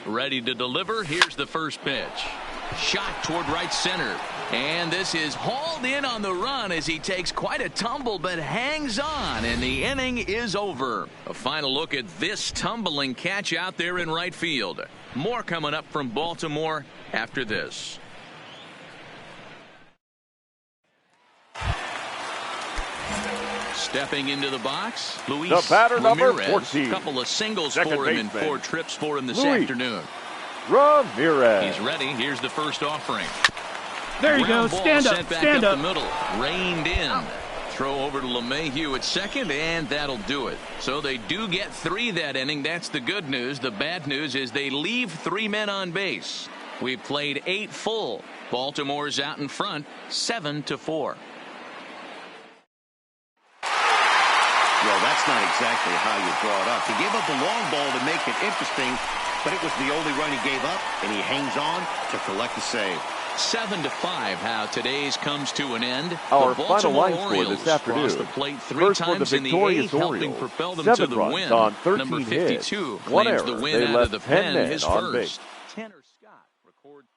Ready to deliver. Here's the first pitch. Shot toward right center. And this is hauled in on the run as he takes quite a tumble but hangs on, and the inning is over. A final look at this tumbling catch out there in right field. More coming up from Baltimore after this. Stepping into the box, Luis the batter, number Ramirez. 14. Couple of singles Second for him baseman. in 4 trips for him this Luis afternoon. Ramirez. He's ready. Here's the first offering. There you go. Ground ball Stand up. sent back Stand up up. the middle. Reined in. Throw over to LeMahieu at second, and that'll do it. So they do get 3 that inning. That's the good news. The bad news is they leave 3 men on base. We've played 8 full. Baltimore's out in front, 7-4. Well, that's not exactly how you draw it up. He gave up a long ball to make it interesting, but it was the only run he gave up, and he hangs on to collect the save. 7-5. How today's comes to an end. Our the final Baltimore line score Orioles this afternoon. crossed the plate 3 First for the times in the victorious 8th, helping Orioles. propel them 7 to the runs win. on 13 Number 52 hits. 1 claims error. the win They out left of the 10 pen, men his on first. base. Tanner Scott records.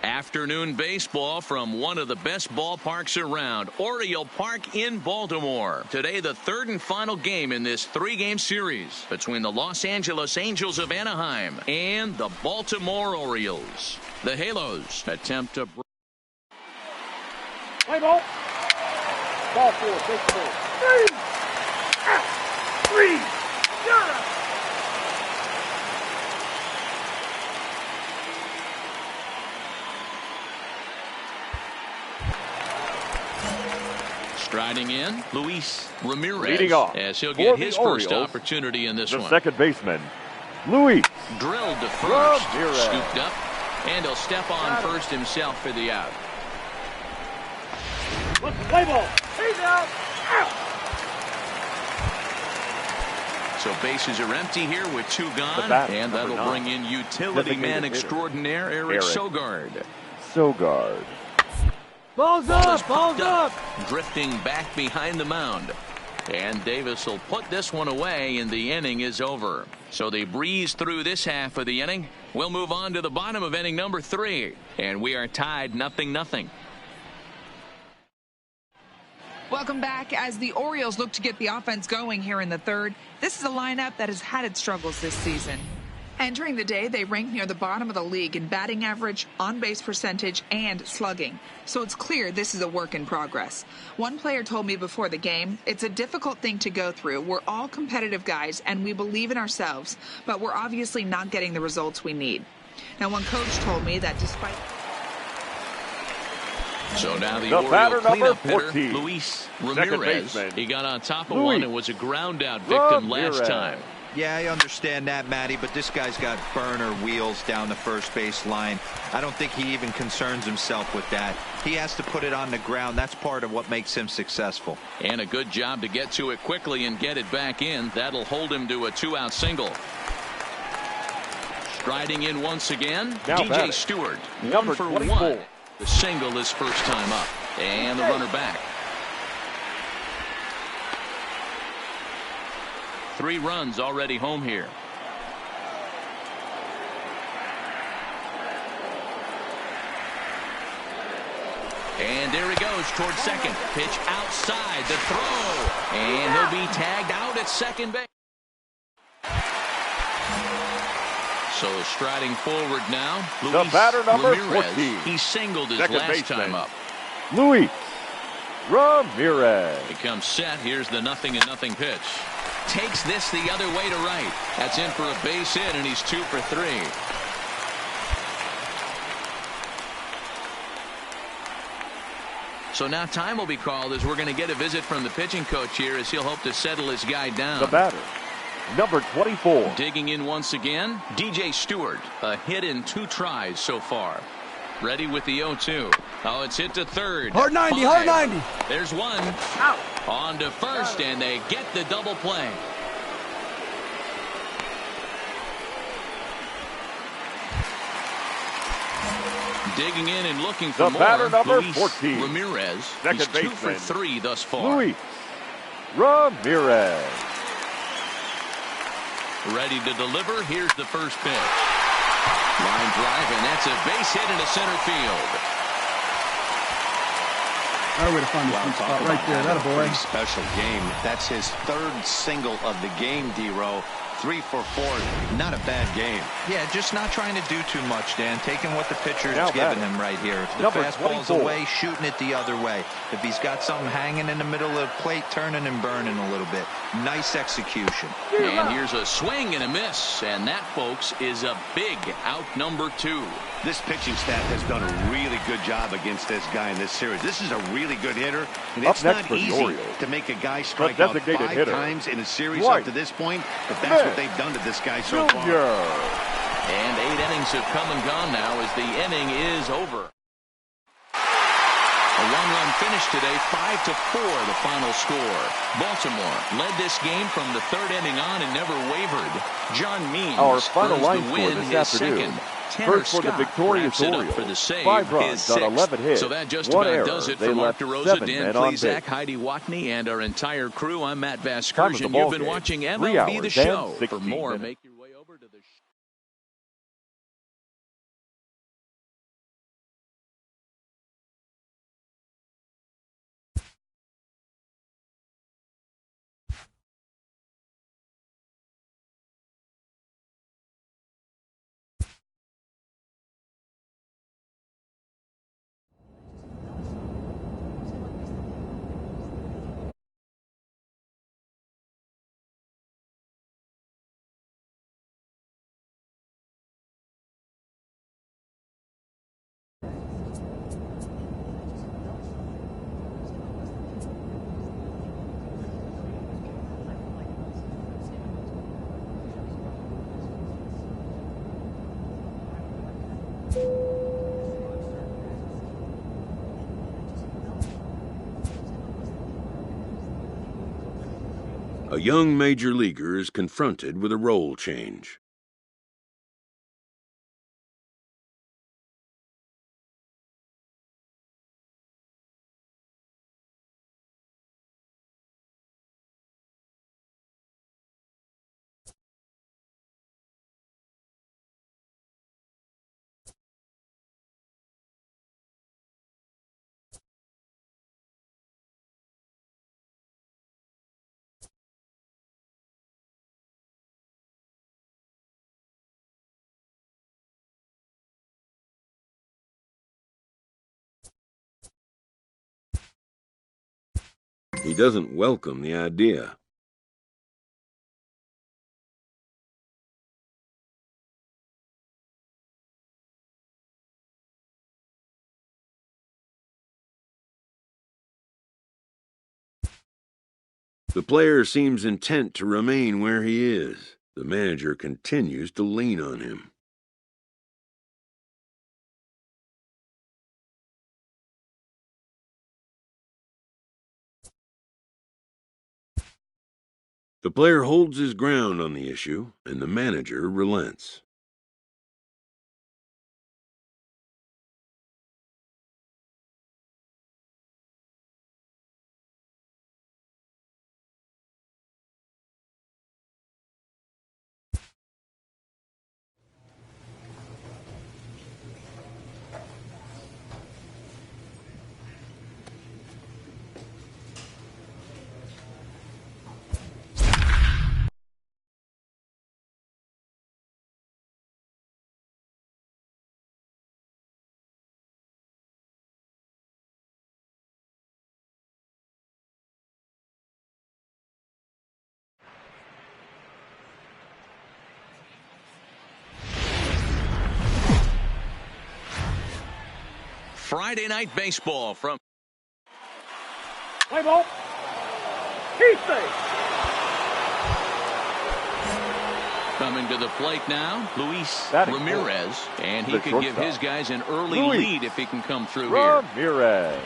Afternoon baseball from one of the best ballparks around, Oriole Park in Baltimore. Today, the third and final game in this three-game series between the Los Angeles Angels of Anaheim and the Baltimore Orioles. The Halos attempt to... Play ball. Ball four, baseball. 3-0. Striding in, Luis Ramirez, leading off as he'll get his first opportunity in this the one. Second baseman, Luis. Drilled to first, Ramirez. scooped up, and he'll step on first himself for the out. Play ball. He's out. So bases are empty here with two gone, and that'll bring in utility man extraordinaire Eric Sogard. Ball's up, ball's up. Drifting back behind the mound. And Davis will put this one away, and the inning is over. So they breeze through this half of the inning. We'll move on to the bottom of inning number 3. And we are tied 0-0. Welcome back. As the Orioles look to get the offense going here in the third, this is a lineup that has had its struggles this season. Entering the day, they rank near the bottom of the league in batting average, on-base percentage, and slugging. So it's clear this is a work in progress. One player told me before the game, it's a difficult thing to go through. We're all competitive guys, and we believe in ourselves, but we're obviously not getting the results we need. Now, one coach told me that despite... So now the Oriole cleanup hitter, 14. Luis Ramirez. He got on top of one and was a ground-out victim last time. Yeah, I understand that, Matty, but this guy's got burner wheels down the first base line. I don't think he even concerns himself with that. He has to put it on the ground. That's part of what makes him successful. And a good job to get to it quickly and get it back in. That'll hold him to a 2-out single. Striding in once again, now DJ Stewart, number 1 for 24. 1. The single is first time up. And the runner back. 3 runs already home here. And there he goes towards second. Pitch outside the throw. And he'll be tagged out at second base. So striding forward now, The batter number Ramirez. 14. He singled his Second last baseman, time up. Luis Ramirez. He comes set. Here's the 0-0 pitch. Takes this the other way to right. That's in for a base hit, and he's 2 for 3. So now time will be called as we're going to get a visit from the pitching coach here as he'll hope to settle his guy down. The batter, number 24. Digging in once again, DJ Stewart. A hit in 2 tries so far. Ready with the 0-2. Oh, it's hit to third. Hard 90, hard 90. There's one. Out. On to first, and they get the double play. Digging in and looking for The more. batter number Luis 14. Ramirez. Second He's 2 for baseman, 3 thus far. Luis Ramirez. Ready to deliver. Here's the first pitch. Line drive, and that's a base hit into center field. Our way to find the sweet spot right there. That a boy. Pretty special game. That's his third single of the game, D-Row. 3 for 4. Not a bad game. Yeah, just not trying to do too much, Dan. Taking what the pitcher's Now giving batting. him right here. If the Number fastball's 24. away, shooting it the other way. If he's got something hanging in the middle of the plate, turning and burning a little bit. Nice execution. And here's a swing and a miss. And that, folks, is a big out number 2. This pitching staff has done a really good job against this guy in this series. This is a really good hitter, and Up it's next not for the easy Orioles, to make a guy strike out designated 5 hitter, times in a series White. up to this point, but that's what Smith. they've done to this guy so far. Junior. And 8 innings have come and gone now as the inning is over. A one-run finish today, 5-4 the final score. Baltimore led this game from the 3rd inning on and never wavered. John Means Our final earns line the score win, this his afternoon. second. Tanner First for the Scott victorious wraps it up Orioles. for the save, 5 runs his on 6th. 11 hits. So that just One about error. does it They for Mark left DeRosa, 7 Dan men on Plezak, base. Heidi Watney, and our entire crew. I'm Matt Time of the Vasgersian. ball You've been game, watching 3 MLB hours The and Show. For 16 more, minutes. make your way over to the show. A young major leaguer is confronted with a role change. He doesn't welcome the idea. The player seems intent to remain where he is. The manager continues to lean on him. The player holds his ground on the issue, and the manager relents. Friday Night Baseball from Play ball. He's safe. coming to the plate now, Luis Batting Ramirez, and he The could give shortstop. his guys an early Luis lead if he can come through here. Ramirez.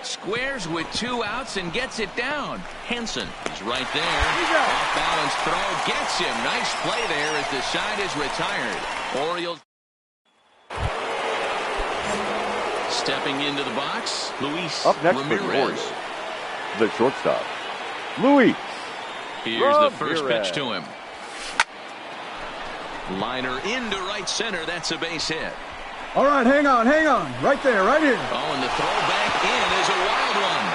Squares with 2 outs and gets it down. Henson is right there. go. Off balance throw gets him. Nice play there as the side is retired. Orioles stepping into the box, Luis Up next for the Ramirez. Orioles, the shortstop, Luis. Here's the first Ramirez. pitch to him. Liner into right center. That's a base hit. All right, hang on. Right there, right here. Oh, and the throw back in is a wild one.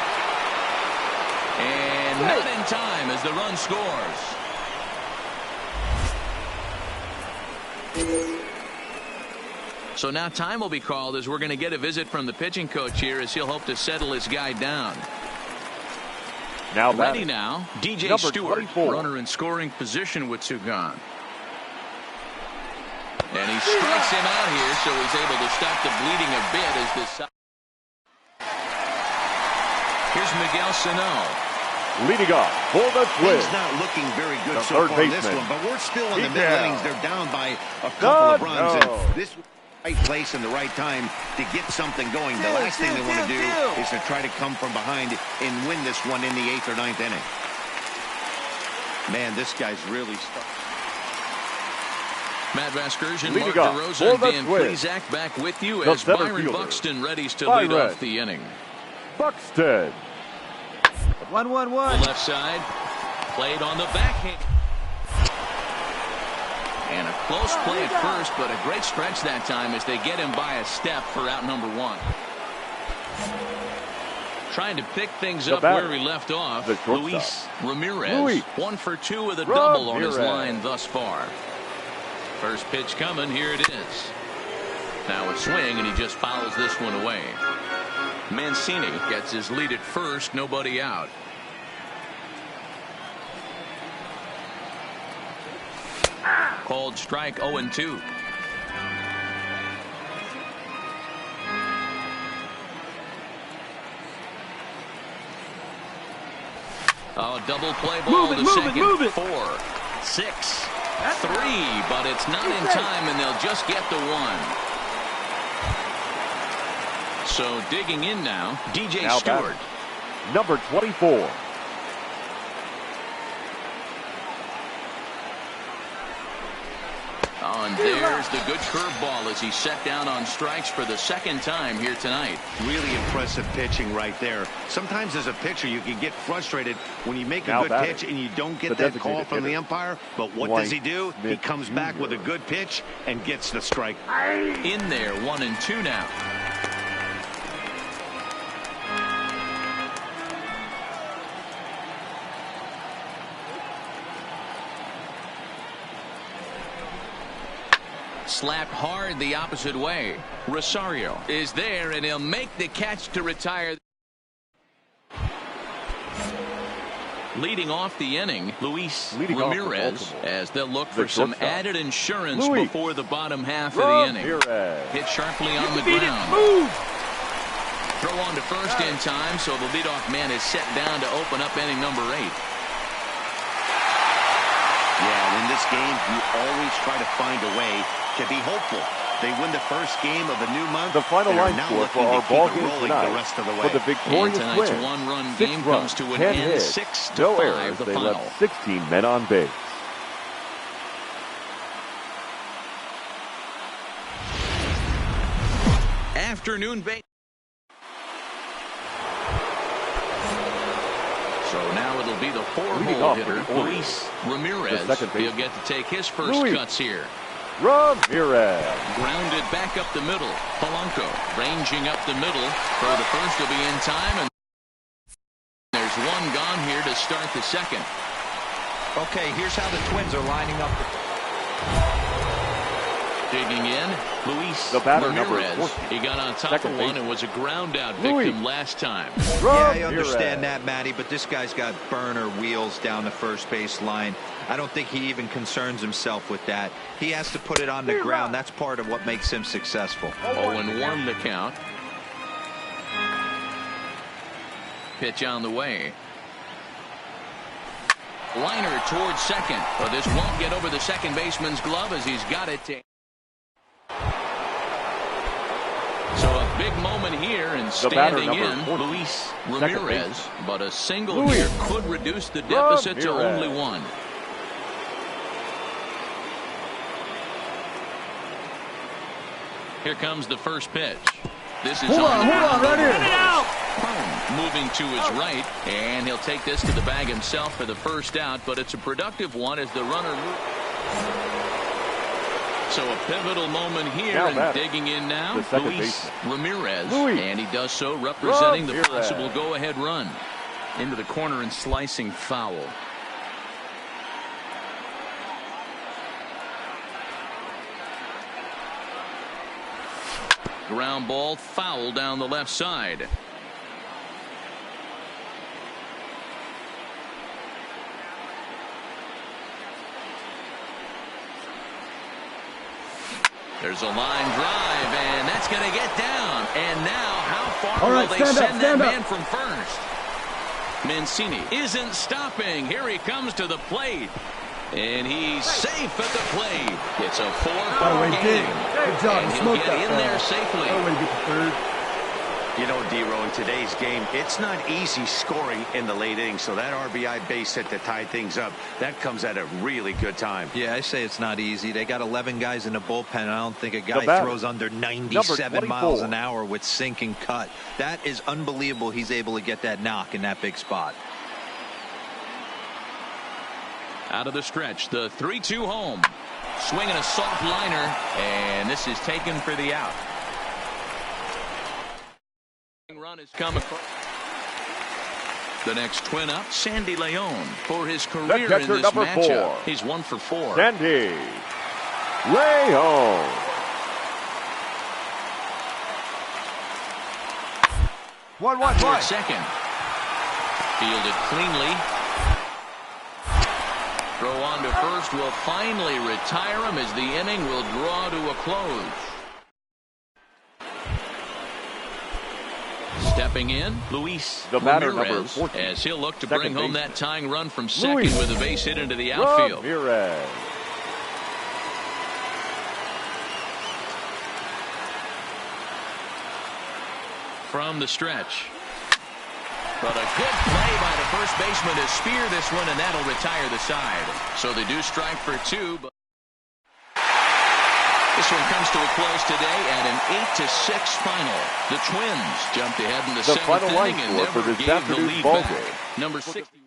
And not in time as the run scores. So now time will be called as we're going to get a visit from the pitching coach here as he'll hope to settle his guy down. Now ready now, DJ number Stewart. 24. Runner in scoring position with 2 gone. And he strikes him out here, so he's able to stop the bleeding a bit as this. Here's Miguel Sano. Leading off for the Twins. He's not looking very good The so third far in this baseman. one, but we're still in the He's middle down. innings. They're down by a couple of runs, No. and this right place in the right time to get something going. The last thing they want to do is to try to come from behind and win this one in the 8th or 9th inning. Man, this guy's really stuck. Matt Vasgersian, Leading Mark off DeRosa, for the Dan Twins. Plezak back with you The as center Byron fielder, Buxton readies to Byron lead off the inning. Buxton. 1-1-1. Left side, played on the backhand. And a close play at first, but a great stretch that time as they get him by a step for out number 1. Trying to pick things up batter, where he left off, the shortstop. Luis Ramirez. 1 for 2 with a Ramirez. double on his line thus far. First pitch coming, here it is. Now a swing, and he just fouls this one away. Mancini gets his lead at first, nobody out. Called strike 0-2. Oh, double play ball to second. 4, 6, 3, but it's not in time, and they'll just get the 1. So digging in now, DJ Now Stewart. Number 24. Oh, and there's the good curveball as he's set down on strikes for the 2nd time here tonight. Really impressive pitching right there. Sometimes as a pitcher you can get frustrated when you make a Now good batting, pitch and you don't the get that call designated from the hitter, umpire. But what Dwight does he do? He Smith comes back Jr. with a good pitch and gets the strike. In there, 1-2 now. Slapped hard the opposite way. Rosario is there, and he'll make the catch to retire. Leading off the inning, Luis Ramirez, as they'll look for some added insurance before the bottom half of the inning. Hit sharply on the ground. Throw on to first in time, so the leadoff man is set down to open up inning number 8. Yeah, in this game, you always try to find a way to be hopeful. They win the first game of the new month. The final line score for our ball game tonight the rest of the way. for the victorious And tonight's win. one-run 6 game runs, comes to an 10 end, hits, 6-5 no errors. the They final. left 16 men on base. Afternoon base. So now it'll be the Leading 4-hole off hitter, for the Luis Ramirez. The second He'll baseman. get to take his first Luis cuts here. Ramirez. Grounded back up the middle. Polanco ranging up the middle. For the first will be in time, and there's one gone here to start the 2nd. Okay, here's how the Twins are lining up. Digging in, Luis The batter, number Ramirez. 14. He got on top Second of one baseman. and was a ground out Luis victim last time. Yeah, I Ramirez. understand that, Matty, but this guy's got burner wheels down the first base line. I don't think he even concerns himself with that. He has to put it on the ground. That's part of what makes him successful. 0-1 the count. Pitch on the way. Liner towards second, but this won't get over the second baseman's glove as he's got it to. So a big moment here, and batter, standing number in, 14. Luis Second Ramirez, baseman. but a single Luis here could reduce the deficit to Ramirez. only 1. Here comes the first pitch. This is Hold on, right here. moving to his right, and he'll take this to the bag himself for the first out, but it's a productive one as the runner moves. So a pivotal moment here, Now and batting, digging in now, the second Luis Ramirez. Luis And he does so representing the Ramirez. possible go-ahead run. Into the corner and slicing foul. Ground ball foul down the left side. There's a line drive, and that's going to get down. And now, how far All will right, they stand up, send that stand up. man from first? Mancini isn't stopping. Here he comes to the plate. And he's safe at the plate. It's a 4-4 way, game. dig. Good job. And he'll Smoked get that in there foul. safely. That way to get the third. You know, D-Row, in today's game, it's not easy scoring in the late innings, so that RBI base hit to tie things up, that comes at a really good time. Yeah, I say it's not easy. They got 11 guys in the bullpen, and I don't think a guy batter, throws under number 97 miles 24. an hour with sink and cut. That is unbelievable. He's able to get that knock in that big spot. Out of the stretch, the 3-2 home. Swinging a soft liner, and this is taken for the out. Run has come across. The next twin up, Sandy Leon, for his career in catcher, this number matchup. 4. He's 1 for 4. Sandy Leon. 1-1 For play. second. Fielded cleanly. Throw on to first will finally retire him as the inning will draw to a close. Stepping in, Luis The batter, number Ramirez, 14. as he'll look to Second bring home baseman. that tying run from second Luis with a base hit into the outfield. Ramirez. From the stretch. But a good play by the first baseman to spear this one, and that'll retire the side. So they do strike for 2. But this one comes to a close today at an 8-6 final. The Twins jumped ahead in the The 7th final line inning and score for never this gave the afternoon's lead ball back. game. Number 60.